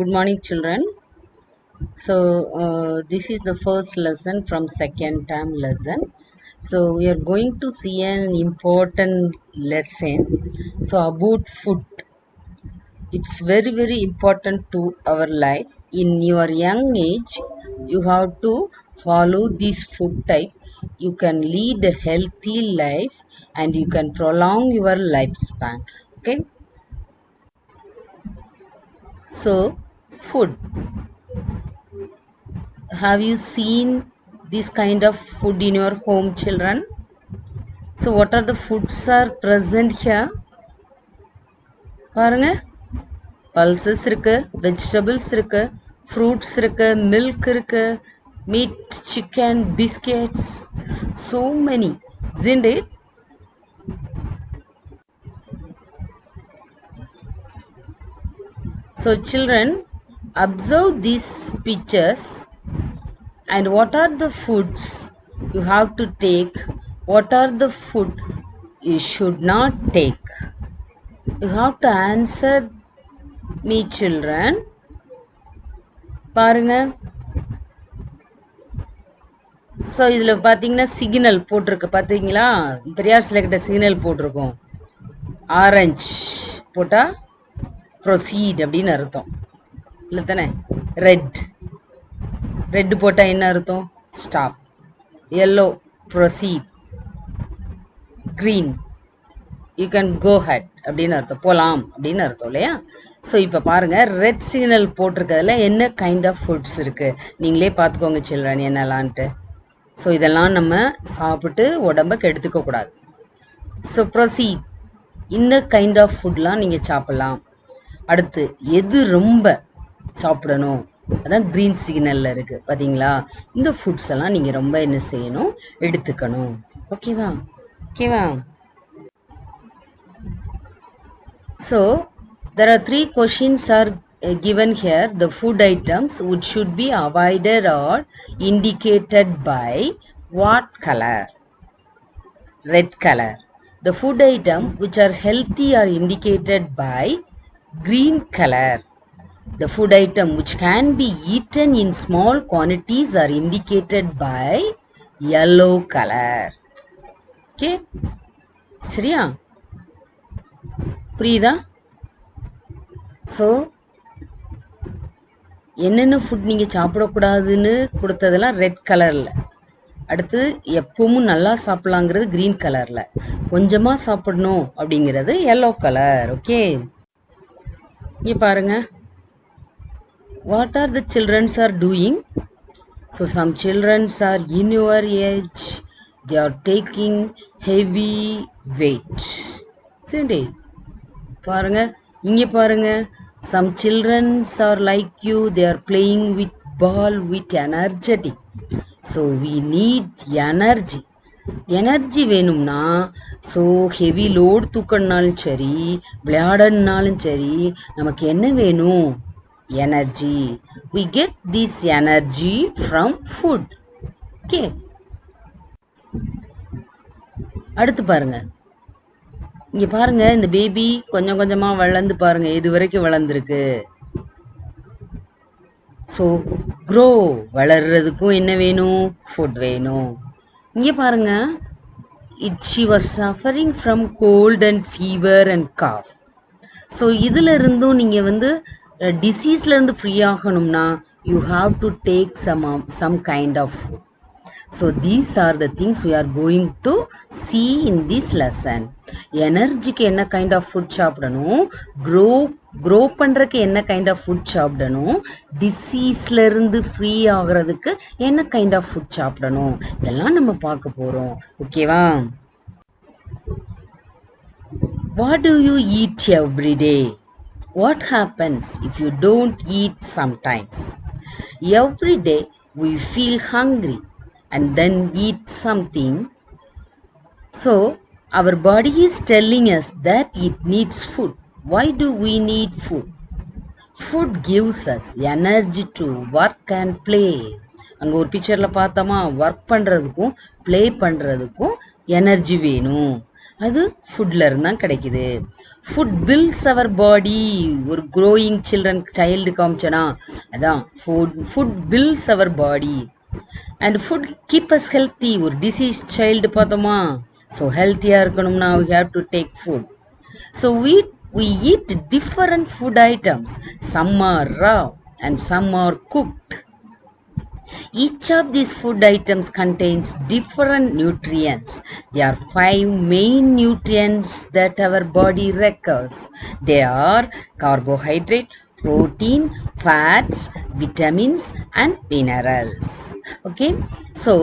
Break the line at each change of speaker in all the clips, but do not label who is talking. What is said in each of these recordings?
Good morning, children. So, this is the first lesson from second term lesson. So, we are going to see an important lesson. So, about food. It's very, very important to our life. In your young age, you have to follow this food type. You can lead a healthy life and you can prolong your lifespan. Okay. So, food. Have you seen this kind of food in your home, children? So what are the foods are present here? பாருங்க, pulses இருக்கு, vegetables இருக்கு, fruits இருக்கு, milk இருக்கு, meat, chicken, biscuits, so many, isn't it? So children, observe these pictures and what are the foods you have to take, what are the food you should not take. You have to answer me, children. பாருங்க. So இதில் பார்த்தீங்கன்னா signal போட்டிருக்கு பார்த்தீங்களா? பெரியார் சிலைக்கிட்ட signal போட்டிருக்கோம். Orange போட்டால் proceed அப்படின்னு அர்த்தம் இல்லை தானே? ரெட் போட்டால் என்ன அர்த்தம்? Stop. yellow proceed. green you can go ahead அப்படின்னு அர்த்தம், போகலாம் அப்படின்னு அர்த்தம் இல்லையா? ஸோ இப்போ பாருங்க, ரெட் சிக்னல் போட்டிருக்கிறதுல என்ன கைண்ட் ஆஃப் ஃபுட்ஸ் இருக்கு நீங்களே பார்த்துக்கோங்க சில்ட்ரன், என்னலான்ட்டு. ஸோ இதெல்லாம் நம்ம சாப்பிட்டு உடம்ப கெடுத்துக்க கூடாது. ஸோ ப்ரொசீட், இந்த கைண்ட் ஆஃப் ஃபுட்லாம் நீங்கள் சாப்பிடலாம். அடுத்து எது ரொம்ப சாப்பிடணும், அதான் கிரீன் சிக்னல்ல இருக்கு பார்த்தீங்களா? இந்த ஃபுட்ஸ் எல்லாம் நீங்கள் ரொம்ப என்ன செய்யணும், எடுத்துக்கணும். ஓகேவா? ஓகேவா? So, there are 3 questions are given here. The food items which should be avoided or indicated by what color? Red color. The food item which are healthy are indicated by green color. The food item which can be eaten in small quantities are indicated by yellow color. Okay? சரியா? புரியுதா? So என்னென்ன food நீங்கள் சாப்பிடக்கூடாதுன்னு கொடுத்ததெல்லாம் red கலரில், அடுத்து எப்பவும் நல்லா சாப்பிட்லாங்கிறது க்ரீன் கலரில், கொஞ்சமாக சாப்பிடணும் அப்படிங்கிறது எல்லோ கலர். ஓகே, இங்கே பாருங்க, what are the childrens are doing? So some childrens are in your age, they are taking heavy weight. சரி பாருங்க, இங்க பாருங்க, some childrens are like you, they are playing with ball with energetic. So we need energy வேணும்னா, so heavy load தூக்கணுனாலும் சரி, விளையாடனாலும் சரி, நமக்கு என்ன வேணும்? Energy. we get this energy from food. okay, அடுத்து பாருங்க, இங்க பாருங்க, இந்த பேபி கொஞ்சம் கொஞ்சமா வளர்ந்து பாருங்க, இது வரைக்கும் வளர்ந்துருக்கு. ஸோ க்ரோ, வளர்றதுக்கும் என்ன வேணும்? ஃபுட் வேணும். இங்க பாருங்க, she was suffering from cold and fever and cough. So இதுல இருந்தும் நீங்க டிசீஸ்ல இருந்து ஃப்ரீ ஆகணும்னா you have to take some kind of food. So these are the things we are going to see in this lesson. எனர்ஜிக்கு என்ன kind of food சாப்பிடணும், grow பண்றதுக்கு என்ன kind of food சாப்பிடணும், டிசீஸ்ல இருந்து ஃப்ரீ ஆகுறதுக்கு என்ன கைண்ட் ஆஃப் ஃபுட் சாப்பிடணும், இதெல்லாம் நம்ம பார்க்க போறோம். ஓகேவா? What do you eat every day? What happens if you don't eat sometimes? Every day we feel hungry and then eat something. So our body is telling us that it needs food. Why do we need food? Food gives us energy to work and play. அங்க ஒரு பிக்சர்ல பார்த்தோமா, work பண்றதுக்கும் play பண்றதுக்கும் energy வேணும். அது ஃபுட்ல இருந்து தான் கிடைக்குது. Food builds our body. ஒரு க்ரோயிங் சைல்டு காமிச்சனா அதான் food builds our body. And food keep us healthy. ஒரு டிசீஸ் சைல்டு பார்த்தோமா, ஸோ ஹெல்த்தியாக இருக்கணும்னா we have to take food. So we eat different food items. Some are raw and some are cooked. Each of these food items contains different nutrients. There are 5 main nutrients that our body requires. They are carbohydrate, protein, fats, vitamins and minerals. Okay, so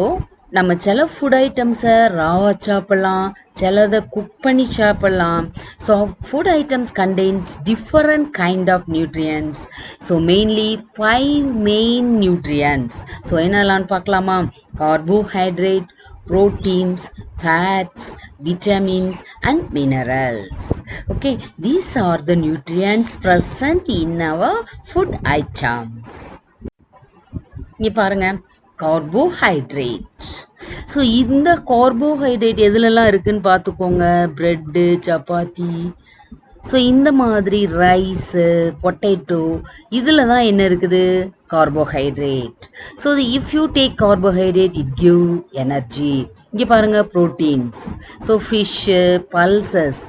நம்ம சில food ஐட்டம்ஸை ராவா சாப்பிடலாம், சிலதை cook பண்ணி சாப்பிடலாம். So food items contains different kind of nutrients. So mainly 5 main nutrients. So என்னெல்லாம்னு பார்க்கலாமா? Carbohydrate, proteins, fats, vitamins and minerals. Okay, these are the nutrients present in our food items. இங்க பாருங்க, carbohydrate. So இந்த carbohydrate எதுலலாம் இருக்குன்னு பார்த்துக்கோங்க. Bread, chapati, so இந்த மாதிரி rice, potato, இதில் தான் என்ன இருக்குது? Carbohydrate. So if you take carbohydrate it give energy. இங்கே பாருங்கள் proteins. So fish, pulses,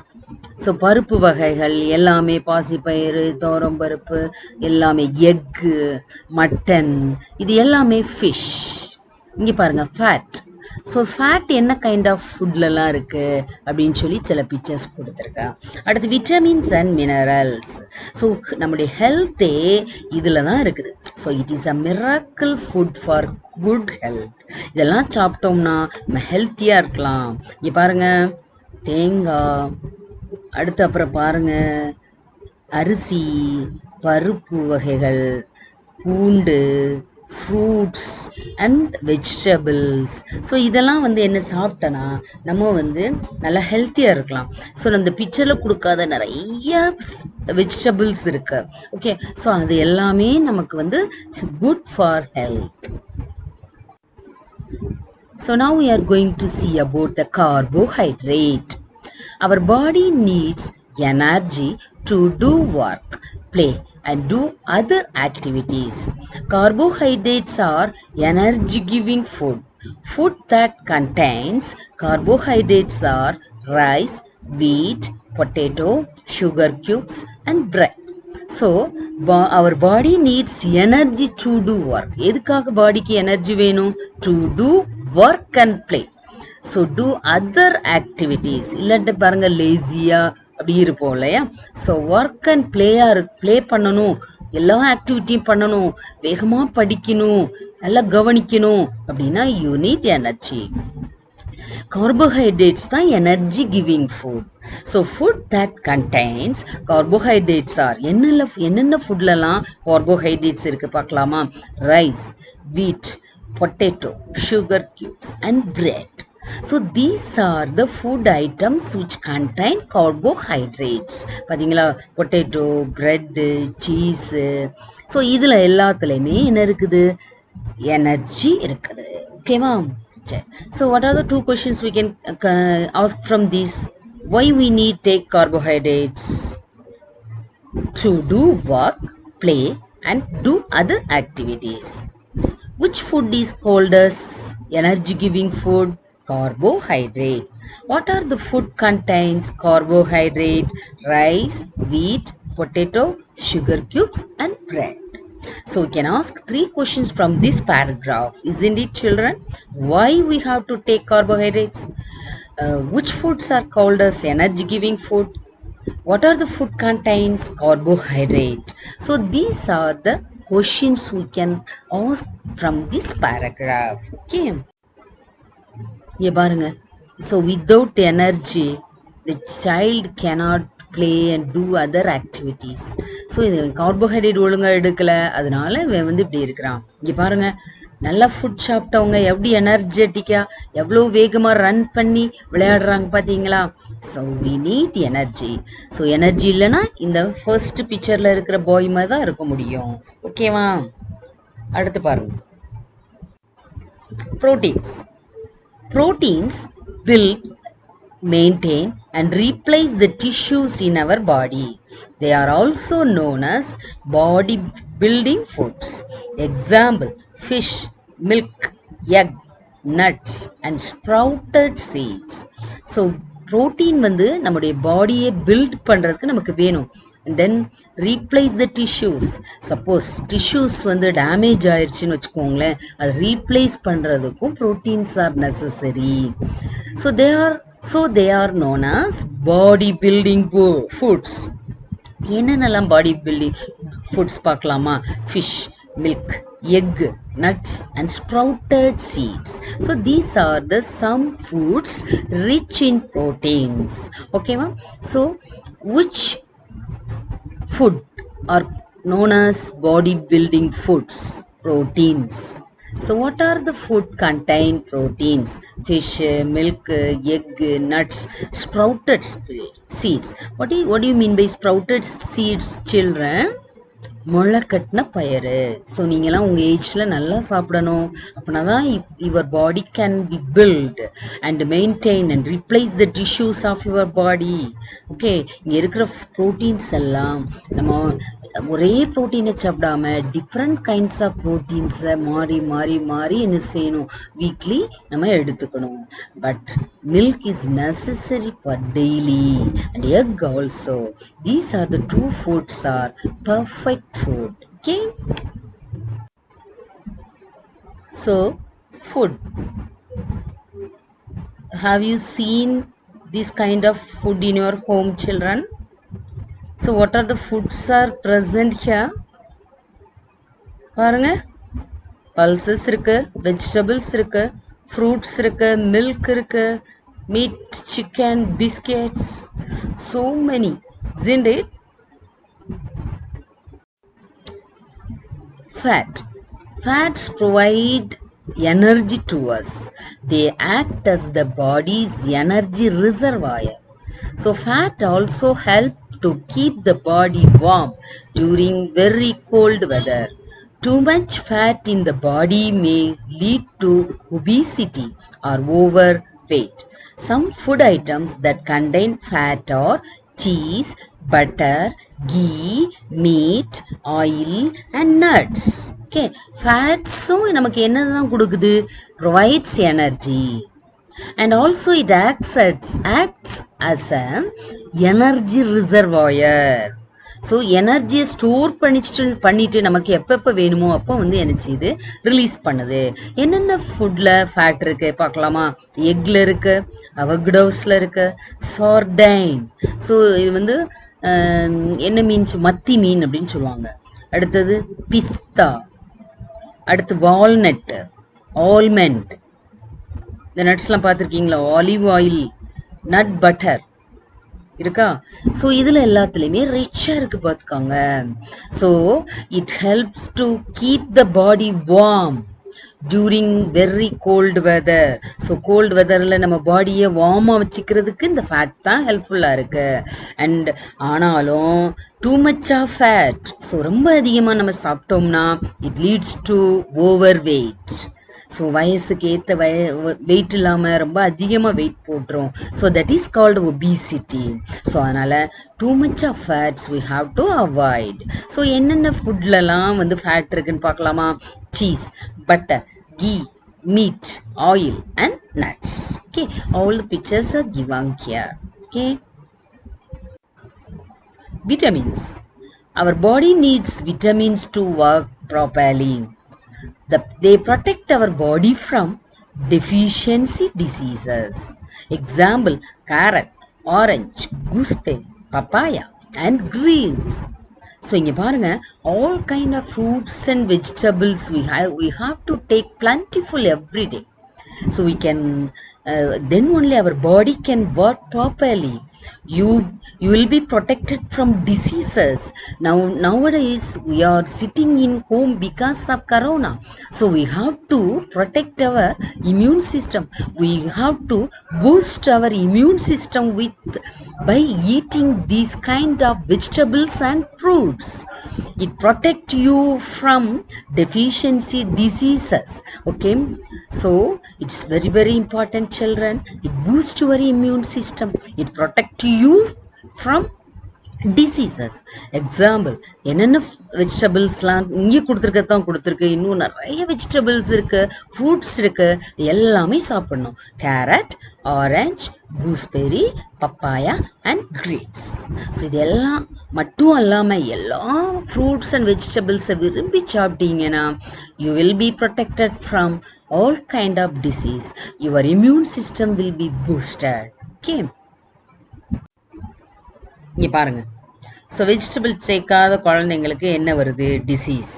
so பருப்பு வகைகள் எல்லாமே, பாசிப்பயிறு, துவரம்பருப்பு எல்லாமே, எக்கு, மட்டன், இது எல்லாமே ஃபிஷ். இங்கே பாருங்கள் ஃபேட். ஸோ ஃபேட் என்ன கைண்ட் ஆஃப் ஃபுட்லலாம் இருக்குது அப்படின்னு சொல்லி சில பிக்சர்ஸ் கொடுத்துருக்கேன். அடுத்து விட்டமின்ஸ் அண்ட் மினரல்ஸ். ஸோ நம்முடைய ஹெல்த்தே இதில் தான் இருக்குது. So it is a miracle food for good health. இதெல்லாம் சாப்பிட்டோம்னா நம்ம ஹெல்த்தியாக இருக்கலாம். இங்கே பாருங்கள், தேங்காய், அடுத்து அப்புறம் பாருங்கள் அரிசி, பருப்பு வகைகள், பூண்டு, ஃப்ரூட்ஸ் அண்ட் வெஜிடபிள்ஸ். ஸோ இதெல்லாம் என்ன சாப்பிட்டோன்னா நம்ம நல்லா ஹெல்த்தியாக இருக்கலாம். ஸோ அந்த பிக்சரில் கொடுக்காத நிறைய வெஜிடபிள்ஸ் இருக்கு. ஓகே, ஸோ அது எல்லாமே நமக்கு good for health. So now we are going to see about the carbohydrate. Our body needs energy to do work, play and do other activities. Carbohydrates are energy giving food. Food that contains carbohydrates are rice, wheat, potato, sugar cubes and bread. So our body needs energy to do work. எதுக்காக பாடிக்கு energy வேணும்? To do work and play. So do other activities. இல்லாட்ட பாருங்க லேசியா அப்படி இருப்போம் இல்லையா? So work and play பண்ணணும், எல்லா ஆக்டிவிட்டியும் பண்ணணும், வேகமாக படிக்கணும், நல்லா கவனிக்கணும் அப்படின்னா யூ நீட் எனர்ஜி. கார்போஹைட்ரேட்ஸ் தான் energy giving food. So food that contains carbohydrates are என்னென்ன ஃபுட்லலாம் கார்போஹைட்ரேட்ஸ் இருக்குது பார்க்கலாமா? Rice, wheat, potato, sugar cubes and bread. So these are the food items which contain carbohydrates. பாத்தீங்களா, பொட்டேட்டோ, பிரெட்டு, சீஸு. ஸோ இதில் எல்லாத்துலேயுமே என்ன இருக்குது? எனர்ஜி இருக்குது. ஓகேவா? சரி. So what are the 2 questions we can ask from this? Why we need take carbohydrates? To do work, play and do other activities. Which food is called as energy giving food? Carbohydrate. What are the food contains carbohydrate? Rice, wheat, potato, sugar cubes and bread. So we can ask 3 questions from this paragraph, isn't it children? Why we have to take carbohydrates? Which foods are called as energy giving food? What are the food contains carbohydrate? So these are the questions we can ask from this paragraph. Okay. ये பாருங்க, so without energy the child cannot play and do other activities. So இது carbohydrate ஒழுங்காக எடுக்கலை, அதனால இவன் இப்படி இருக்கிறான். இங்கே பாருங்க, நல்லா ஃபுட் சாப்பிட்டவங்க எப்படி எனர்ஜெட்டிக்காக எவ்வளோ வேகமாக ரன் பண்ணி விளையாடுறாங்க பார்த்தீங்களா? So we need energy. So energy இல்லைன்னா இந்த ஃபர்ஸ்ட் பிக்சரில் இருக்கிற பாய் மாதிரி தான் இருக்க முடியும். ஓகேவா? அடுத்து பாருங்க, proteins. Proteins build maintain and replace the tissues in our body. They are also known as body building foods. Example, fish, milk, egg, nuts and sprouted seeds. So protein வந்து நம்முடைய பாடியை build பண்றதுக்கு நமக்கு வேணும். And then replace the tissues. Suppose tissues வந்து damage ஆயிருச்சுன்னு வச்சுக்கோங்களேன், அது replace பண்றதுக்கும் proteins are necessary. So they are known as body building foods. என்னென்னலாம் பாடி பில்டிங் ஃபுட்ஸ் பார்க்கலாமா? Fish, milk, egg, nuts and sprouted seeds. So these are the some foods rich in proteins. Okay ma? So which food are known as body building foods? Proteins. So what are the food contain proteins? Fish, milk, egg, nuts, sprouted seeds. What do you mean by sprouted seeds, children? முளைக்கட்டின பயிறு. So நீங்களாம் உங்கள் ஏஜில் நல்லா சாப்பிடணும். அப்படின்னா தான் your body can be build and maintain and replace the tissues of your body. Okay, இங்கே இருக்கிற ப்ரோட்டீன்ஸ் எல்லாம் நம்ம ஒரே ப்ரோட்டீனை சாப்பிடாம டிஃப்ரெண்ட் கைண்ட்ஸ் ஆஃப் ப்ரோட்டீன்ஸை மாறி மாறி மாறி என்ன செய்யணும், வீக்லி நம்ம எடுத்துக்கணும். But milk is necessary for daily and egg also. These are the two foods are perfect food. Okay, so food, have you seen this kind of food in your home, children? So what are the foods are present here? பாருங்க, pulses இருக்கு, vegetables இருக்கு, fruits இருக்கு, milk இருக்கு, meat, chicken, biscuits, so many, isn't it? Fats provide energy to us. They act as the body's energy reservoir. So fat also help to keep the body warm during very cold weather. Too much fat in the body may lead to obesity or overweight. Some food items that contain fat are cheese, butter, ghee, meat, oil and nuts. Okay, fats நமக்கு என்னதான் கொடுக்குது? Provides energy. And also it acts as an energy reservoir. So எனர்ஜியை store பண்ணிட்டு நமக்கு எப்பப்போ வேணுமோ அப்போ வந்து என்ன செய்யுது, ரிலீஸ் பண்ணுது. என்னென்ன ஃபுட்டில் ஃபேட் இருக்கு பார்க்கலாமா? எக்ல இருக்கு, அவகடோஸில் இருக்கு, சார்டைன். ஸோ இது வந்து என்ன மீன்? மத்தி மீன் அப்படின்னு சொல்லுவாங்க. அடுத்தது பிஸ்தா, அடுத்து வால்நட்டு, ஆல்மண்ட். இந்த நட்ஸ்லாம் பார்த்துருக்கீங்களா? ஆலிவ் ஆயில், நட் பட்டர் இருக்கா? ஸோ இதில் எல்லாத்துலேயுமே ரிச்சாக இருக்குது பார்த்துக்காங்க. So it helps to keep the body warm during very cold weather. So cold வெதரில் நம்ம பாடியை வார்மாக வச்சுக்கிறதுக்கு இந்த ஃபேட் தான் ஹெல்ப்ஃபுல்லாக இருக்குது. அண்ட் ஆனாலும் too much of fat, so ரொம்ப அதிகமாக நம்ம சாப்பிட்டோம்னா it leads to over weight. So வயசுக்கு ஏற்ற வெயிட் இல்லாமல் ரொம்ப அதிகமாக வெயிட் போட்டுரும். So that is called obesity. So அதனால் too much of fats we have to avoid. So என்னென்ன ஃபுட்லலாம் வந்து ஃபேட் இருக்குன்னு பார்க்கலாமா? Cheese, butter, ghee, meat, oil and nuts. Okay, all the pictures are given here. Okay, vitamins. Our body needs vitamins to work properly. They protect our body from deficiency diseases. Example, carrot, orange, gooseberry, papaya and greens. So இங்க பாருங்க, all kind of fruits and vegetables we have to take plentiful every day. So we can then only our body can work properly. You will be protected from diseases. Nowadays we are sitting in home because of corona, so we have to protect our immune system. We have to boost our immune system by eating these kind of vegetables and fruits. It protect you from deficiency diseases. Okay, so it's very very important, children. It boosts your immune system. It protect you from diseases. Example என்னென்ன வெஜிடபிள்ஸ்லாம் இங்கே கொடுத்துருக்கதான் கொடுத்துருக்கு, இன்னும் நிறைய vegetables இருக்கு, fruits இருக்கு, எல்லாமே சாப்பிடணும். Carrot, orange, gooseberry, papaya and grapes. So இது எல்லாம் மட்டும் இல்லாமல் எல்லா ஃப்ரூட்ஸ் அண்ட் வெஜிடபிள்ஸை விரும்பி சாப்பிட்டீங்கன்னா you will be protected from all kind of disease. Your immune system will be boosted. Okay, இங்கே பாருங்க. ஸோ வெஜிடபிள் சேர்க்காத குழந்தைங்களுக்கு என்ன வருது? டிசீஸ்.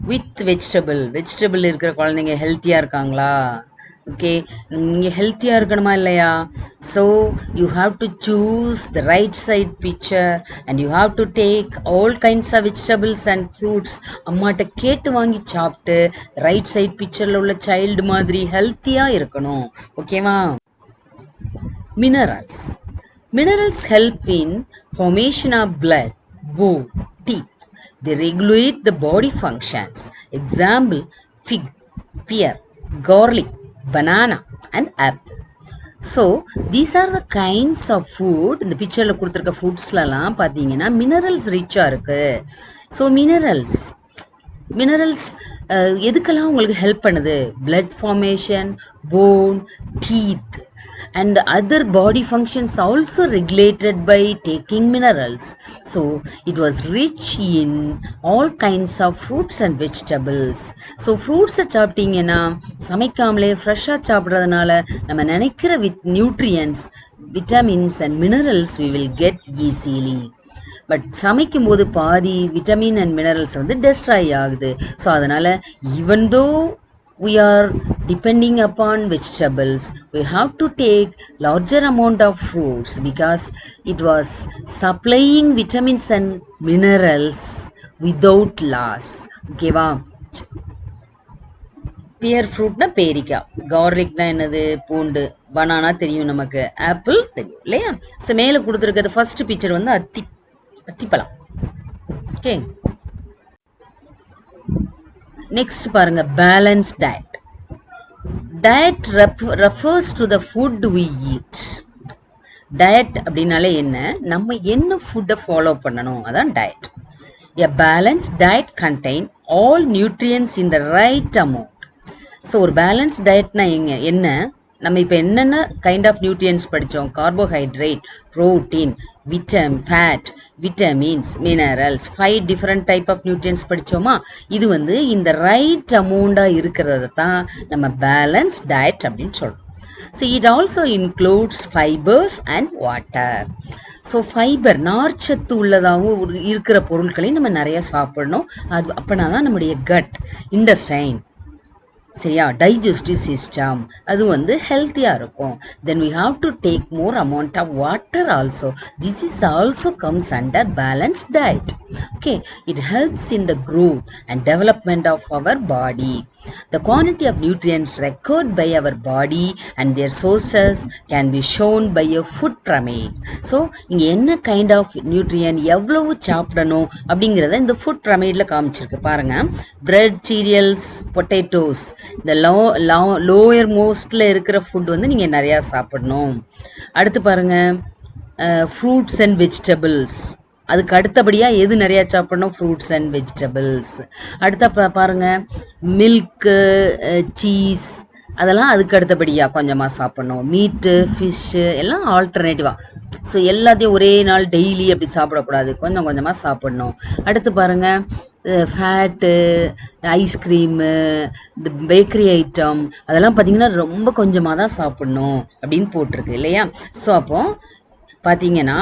வித் வெஜிடபிள் இருக்கிற குழந்தைங்க ஹெல்த்தியாக இருக்காங்களா? ஓகே, நீங்கள் ஹெல்த்தியாக இருக்கணுமா இல்லையா? So you have to choose the right side picture and you have to take all kinds of vegetables and fruits. அம்மாட்ட கேட்டு வாங்கி சாப்பிட்டு ரைட் சைட் பிக்சரில் உள்ள சைல்டு மாதிரி ஹெல்த்தியாக இருக்கணும். ஓகேவா? Minerals help in formation of blood, bone, teeth. They regulate the body functions. Example, fig, pear, garlic, banana and apple. So these are the kinds of food. இந்த பிக்சர்ல கொடுத்திருக்க ஃபுட்ஸ்லாம் பாத்தீங்கன்னா மினரல்ஸ் ரிச்சா இருக்கு. ஸோ மினரல்ஸ் எதுக்கெல்லாம் உங்களுக்கு ஹெல்ப் பண்ணுது? Blood formation, phone, teeth and other body functions also regulated by taking minerals. So it was rich in all kinds of fruits and vegetables. So fruits சாப்பிட்டீங்கன்னா சமைக்காமலே ஃப்ரெஷ்ஷாக சாப்பிட்றதுனால நம்ம நினைக்கிற nutrients, vitamins and minerals we will get easily. But சமைக்கும் போது பாதி vitamin and minerals வந்து destroy ஆகுது. ஸோ அதனால even though we are depending upon vegetables, we have to take larger amount of fruits because it was supplying vitamins and minerals without loss. Okay va? Pear fruit na perika, garlic na enadhu பூண்டு, banana தெரியும் நமக்கு, apple தெரியும் இல்லையா? So மேலே கொடுத்துருக்கிறது first picture வந்து அத்திப்பழம். Okay, next பாருங்க, balance diet. Diet refers to the food we eat. Diet அப்படின்னாலே என்ன? நம்ம என்ன ஃபுட்டை ஃபாலோ பண்ணணும், அதான் diet. A balanced diet contain all nutrients in the right amount. So ஒரு பேலன்ஸ் டயட்னா என்ன? நம்ம இப்போ என்னென்ன கைண்ட் ஆஃப் நியூட்ரியன்ஸ் படித்தோம்? Carbohydrate, protein, fat, vitamins, minerals, 5 different type of nutrients படித்தோமா? இது வந்து இந்த ரைட் அமௌண்டாக இருக்கிறத தான் நம்ம பேலன்ஸ் டயட் அப்படின்னு சொல்கிறோம். So it also includes fibres and water. So fibre, நார்ச்சத்து உள்ளதாகவும் இருக்கிற பொருட்களையும் நம்ம நிறைய சாப்பிடணும். அது அப்போனா தான் நம்முடைய கட், இண்டஸ்டைன், சரியா, டைஜஸ்டிவ் சிஸ்டம் அது வந்து ஹெல்த்தியாக இருக்கும். தென் we have to take more amount of water also. This is also comes under balanced diet. Okay, it helps in the growth and development of our body. The quantity of nutrients required by our body and their sources can be shown by a food pyramid. So இங்க என்ன kind of நியூட்ரியன் எவ்வளவு சாப்பிடணும் அப்படிங்கிறத இந்த food பிரமிட்ல காமிச்சிருக்கு பாருங்க. Bread, serials, potatoes, இந்த lower மோஸ்ட்ல இருக்கிற food வந்து நீங்க நிறைய சாப்பிடணும். அடுத்து பாருங்க, ஃப்ரூட்ஸ் அண்ட் வெஜிடபிள்ஸ். அதுக்கு அடுத்தபடியா எது நிறைய சாப்பிடணும்? Fruits and vegetables. அடுத்த பாருங்க, மில்க்கு, சீஸ், அதெல்லாம் அதுக்கு அடுத்தபடியா கொஞ்சமா சாப்பிடணும். மீட்டு, ஃபிஷ்ஷு எல்லாம் ஆல்டர்னேட்டிவா. ஸோ எல்லாத்தையும் ஒரே நாள் டெய்லி அப்படி சாப்பிடக்கூடாது, கொஞ்சம் கொஞ்சமாக சாப்பிடணும். அடுத்து பாருங்க, ஃபேட்டு, ஐஸ்கிரீமு, இந்த பேக்கரி ஐட்டம் அதெல்லாம் பார்த்தீங்கன்னா ரொம்ப கொஞ்சமாக தான் சாப்பிடணும் அப்படின்னு போட்டிருக்கு இல்லையா? ஸோ அப்போ பார்த்தீங்கன்னா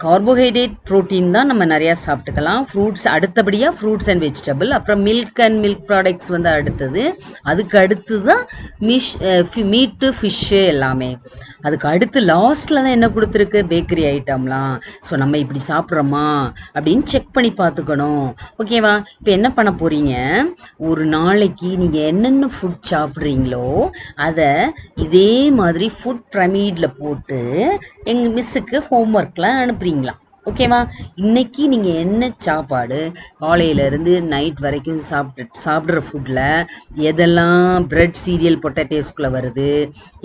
கார்போஹைட்ரேட், ப்ரோட்டீன் தான் நம்ம நிறையா சாப்பிட்டுக்கலாம். ஃப்ரூட்ஸ் அடுத்தபடியாக ஃப்ரூட்ஸ் அண்ட் வெஜிடபிள், அப்புறம் மில்க் அண்ட் மில்க் ப்ராடக்ட்ஸ் வந்து அடுத்தது. அதுக்கு அடுத்து தான் மீட்டு, ஃபிஷ்ஷு எல்லாமே. அதுக்கு அடுத்து லாஸ்ட்ல தான் என்ன கொடுத்துருக்கு, பேக்கரி ஐட்டம்லாம். ஸோ நம்ம இப்படி சாப்பிட்றோமா அப்படின்னு செக் பண்ணி பார்த்துக்கணும். ஓகேவா? இப்போ என்ன பண்ண போறீங்க, ஒரு நாளைக்கு நீங்க என்னென்ன ஃபுட் சாப்பிட்றீங்களோ அதை இதே மாதிரி ஃபுட் பிரமிட்ல போட்டு எங்க மிஸ்ஸுக்கு ஹோம்ஒர்க்லாம் அனுப்புறீங்களா? ஓகேவா? இன்னைக்கு நீங்க என்ன சாப்பாடு காலையில இருந்து நைட் வரைக்கும் சாப்பிடுற ஃபுட்ல எதெல்லாம் பிரெட் சீரியல் பொட்டேட்டோஸ்குள்ள வருது,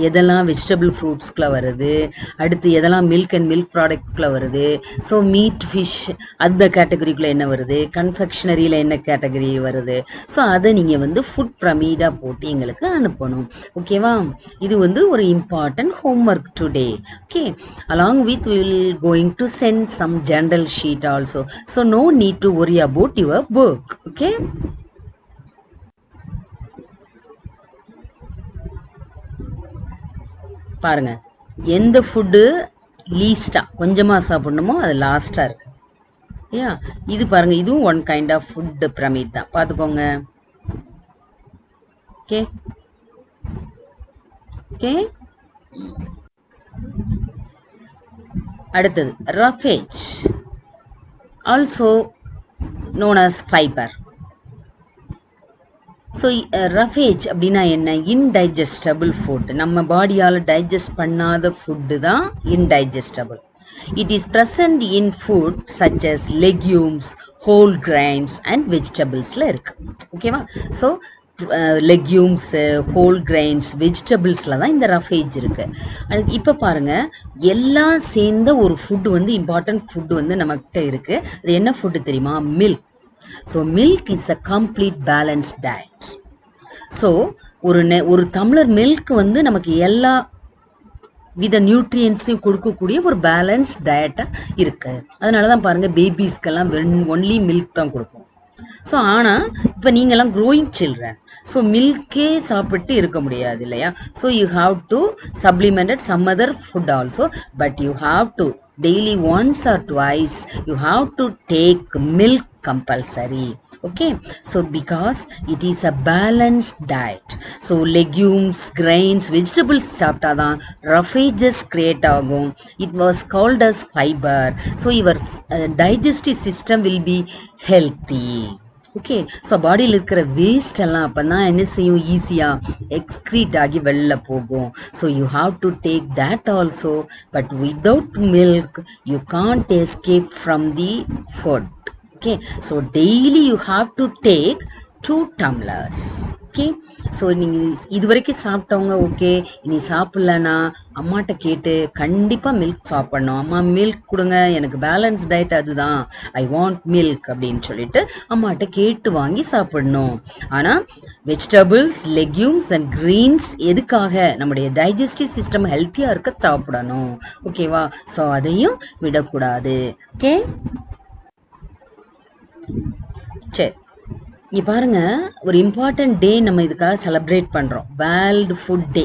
எதெல்லாம் வெஜிடபிள் ஃப்ரூட்ஸ்குள்ள வருது, அடுத்து எதெல்லாம் மில்க் அண்ட் மில்க் ப்ராடக்ட்குள்ள வருது, ஸோ மீட் ஃபிஷ் அந்த கேட்டகரிக்குள்ள என்ன வருது, கன்ஃபெக்ஷனரியில் என்ன கேட்டகரி வருது, ஸோ அதை நீங்க வந்து ஃபுட் பிரமிடா போட்டு எங்களுக்கு அனுப்பணும். ஓகேவா? இது வந்து ஒரு important homework today. Okay, along with we will going to send some general sheet also, so no need to worry about your book. Okay, பாருங்க எந்த ஃபுட்டு லீஸ்டா கொஞ்சமா சாப்பிடணுமோ அது லாஸ்டா இருக்கு. யா, இது பாருங்க, இதுவும் one kind of food pyramid தான், பாத்துக்கோங்க. ஓகே ஓகே, அடுத்தது roughage, also known as fiber. So roughage அப்படின்னா என்ன, இன்டைஜஸ்டபிள் ஃபுட், நம்ம பாடியால் டைஜஸ்ட் பண்ணாத ஃபுட்டு தான் indigestible. It is present in food such as legumes, whole grains and vegetablesல இருக்கு. ஓகேவா? ஸோ லெக்யூம்ஸ், ஹோல் கிரைன்ஸ், வெஜிடபிள்ஸ்ல தான் இந்த ரஃபேஜ் இருக்கு. இப்போ பாருங்க, எல்லாம் சேர்ந்த ஒரு ஃபுட் வந்து இம்பார்ட்டன்ட் ஃபுட் வந்து நம்மகிட்ட இருக்கு. அது என்ன ஃபுட் தெரியுமா? Milk. So milk is a complete balanced diet. So ஒரு டம்ளர் மில்க் வந்து நமக்கு எல்லா வித நியூட்ரியன்ஸையும் கொடுக்கக்கூடிய ஒரு பேலன்ஸ் டயட்டா இருக்கு. அதனாலதான் பாருங்க, பேபிஸ்க்கெல்லாம் ஒன்லி மில்க் தான் கொடுப்போம். ஸோ ஆனால் இப்போ நீங்கள்லாம் க்ரோயிங் சில்ட்ரன், ஸோ மில்கே சாப்பிட்டு இருக்க முடியாது இல்லையா? So you have to supplemented some other food also, but you have to daily once or twice you have to take milk compulsory. Okay, so because it is a balanced diet, so legumes, grains, vegetables சாப்பிட்டாதான் roughages create ஆகும். It was called as fiber, so your digestive system will be healthy. Okay, so பாடியில் இருக்கிற waste எல்லாம் அப்போ தான் என்ன செய்யும், ஈஸியாக எக்ஸ்க்ரீட் ஆகி வெளில போகும். So you have to take that also, but without milk you can't escape from the food. Okay, so daily you have to take 2 tumblers. Okay, so நீங்கள் இது வரைக்கும் சாப்பிட்டவங்க ஓகே, இனி சாப்பிட்லன்னா அம்மாட்ட கேட்டு கண்டிப்பாக மில்க் சாப்பிட்ணும். அம்மா மில்க் கொடுங்க, எனக்கு பேலன்ஸ் டயட் அதுதான், ஐ வாண்ட் மில்க் அப்படின்னு சொல்லிட்டு அம்மாட்ட கேட்டு வாங்கி சாப்பிடணும். ஆனால் வெஜிடபிள்ஸ், லெக்யூம்ஸ் அண்ட் கிரீன்ஸ் எதுக்காக, நம்முடைய டைஜஸ்டிவ் சிஸ்டம் ஹெல்த்தியாக இருக்க சாப்பிடணும். ஓகேவா? ஸோ அதையும் விடக்கூடாது. ஓகே, சரி, இங்கே பாருங்க, ஒரு இம்பார்ட்டன்ட் டே நம்ம இதுக்காக செலிப்ரேட் பண்ணுறோம், வேர்ல்டு ஃபுட் டே.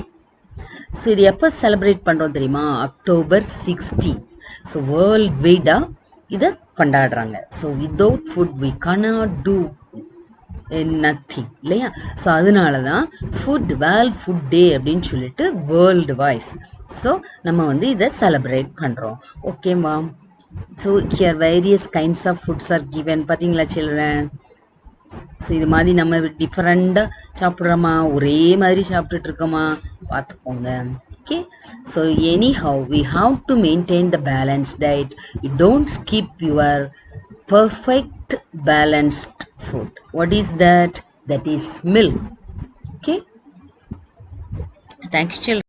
ஸோ இது எப்போ செலிப்ரேட் பண்ணுறோம் தெரியுமா? October 16. ஸோ வேர்ல்ட் வைடாக இதை கொண்டாடுறாங்க. So without food we cannot do nothing இல்லையா? ஸோ அதனால தான் வேர்ல்ட் ஃபுட் டே அப்படின்னு சொல்லிட்டு வேர்ல்டு வைஸ் ஸோ நம்ம வந்து இதை செலிப்ரேட் பண்ணுறோம். ஓகேவா? So here various kinds of foods are given. பார்த்தீங்களா சில்ட்ரன்? ஸோ இது மாதிரி நம்ம டிஃப்ரெண்டாக சாப்பிட்றோமா, ஒரே மாதிரி சாப்பிட்டுட்டு இருக்கோமா பார்த்துக்கோங்க. Okay, so anyhow we have to maintain the balanced diet. You don't skip your perfect balanced food. What is that? That is milk. Okay, thank you children.